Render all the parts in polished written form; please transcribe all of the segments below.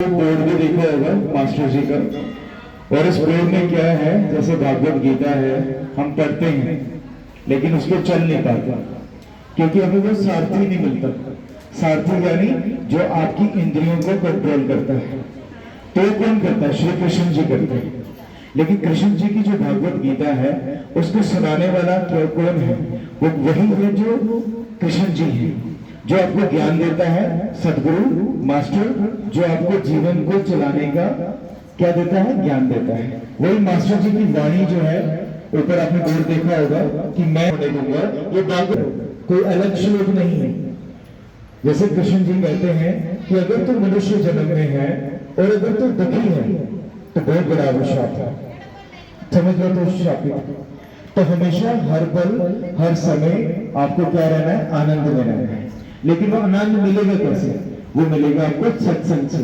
Board भी देखा होगा मास्टर जी का। और इस बोर्ड में क्या है, जैसे भागवत गीता है हम पढ़ते हैं लेकिन उसको चल नहीं पाते क्योंकि हमें वो सारथी नहीं मिलता। सारथी यानी जो आपकी इंद्रियों को कंट्रोल करता है। तो कौन करता है? श्री कृष्ण जी करते हैं। लेकिन कृष्ण जी की जो भागवत गीता है उसको सुनाने वाला क्या कौन है? वो वही है जो कृष्ण जी है, जो आपको ज्ञान देता है, सदगुरु मास्टर, जो आपको जीवन को चलाने का क्या देता है? ज्ञान देता है। वही मास्टर जी की वाणी जो है, ऊपर आपने बोर्ड देखा होगा कि मैं होने दूंगा, ये भागवत कोई अलग श्लोक नहीं है। जैसे कृष्ण जी कहते हैं कि अगर तू मनुष्य जन्म में है और अगर तू दुखी है तो बहुत बड़ा वो शाप है, समझ लो तो शापित। तो हमेशा हर पल हर समय आपको क्या रहना है? आनंद में रहना है। लेकिन वो आनंद मिलेगा कैसे? वो मिलेगा आपको सत्संग से,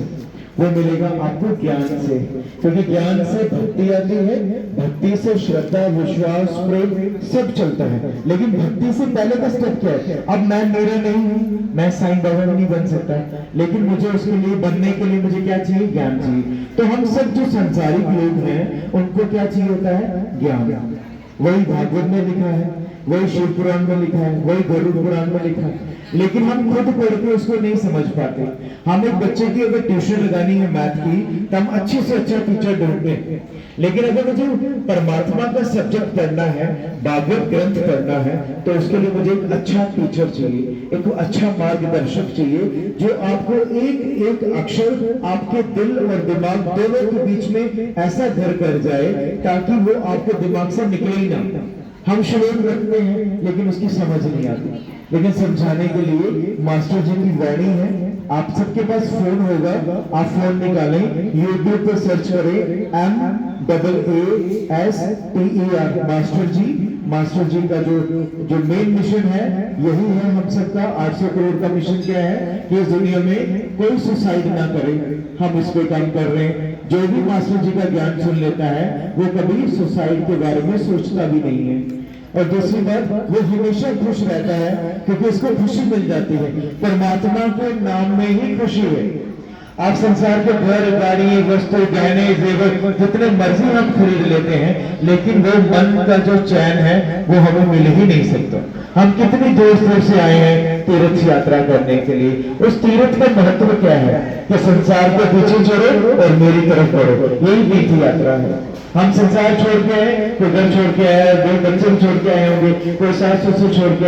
वो मिलेगा आपको ज्ञान से, क्योंकि ज्ञान से भक्ति आती है, भक्ति से श्रद्धा विश्वास प्रेम सब चलता है। लेकिन भक्ति से पहले का स्टेप क्या है? अब मैं मेरा नहीं हूं, मैं साईं बाबा नहीं बन सकता, लेकिन मुझे उसके लिए बनने के लिए मुझे क्या चाहिए? ज्ञान चाहिए। तो हम सब जो संसारिक लोग हैं उनको क्या चाहिए होता है? ज्ञान। वही भागवत में लिखा है, वही शिव पुराण में लिखा है, वही गरुड़ पुराण में लिखा है, लेकिन हम खुद पढ़ के उसको नहीं समझ पाते। हम एक बच्चे की अगर ट्यूशन लगानी है मैथ की तो हम अच्छे से अच्छा टीचर ढूंढते हैं। लेकिन अगर मुझे परमात्मा का सब्जेक्ट पढ़ना है, भागवत ग्रंथ पढ़ना है, तो उसके लिए मुझे एक अच्छा टीचर चाहिए, एक अच्छा मार्गदर्शक चाहिए जो आपको एक एक अक्षर आपके दिल और दिमाग दोनों के बीच में ऐसा घर कर जाए ताकि वो आपके दिमाग से निकले ही ना। हम श्लोक रखते हैं लेकिन उसकी समझ नहीं आती। लेकिन समझाने के लिए मास्टर जी की वाणी है। आप सबके पास फोन होगा, आप फोन निकालें, यूट्यूब पर सर्च करें MAASTER मास्टर जी। मास्टर जी का जो मेन मिशन है यही है हम सबका। 800 करोड़ का मिशन क्या है कि इस दुनिया में कोई सुसाइड ना करे। हम इस पे काम कर रहे हैं। जो भी मास्टर जी का ज्ञान सुन लेता है वो कभी सुसाइड के बारे में सोचता भी नहीं है। और दूसरी बात, वो हमेशा खुश रहता है क्योंकि उसको खुशी मिल जाती है। परमात्मा के नाम में ही खुशी है। आप संसार के घर गाड़ी वस्तु गहने जेवर जितने मर्जी हम खरीद लेते हैं, लेकिन वो मन का जो चैन है वो हमें मिल ही नहीं सकता। हम कितनी दूर दूर से आए हैं तीर्थ यात्रा करने के लिए। उस तीर्थ का महत्व क्या है कि संसार के पीछे छोड़ो और मेरी तरफ बढ़ो, यही तीर्थ यात्रा है। हम संसार छोड़ के आए, कोई घर छोड़ के आया, कोई बच्चे छोड़ के आए होंगे, कोई सास ससुर छोड़ के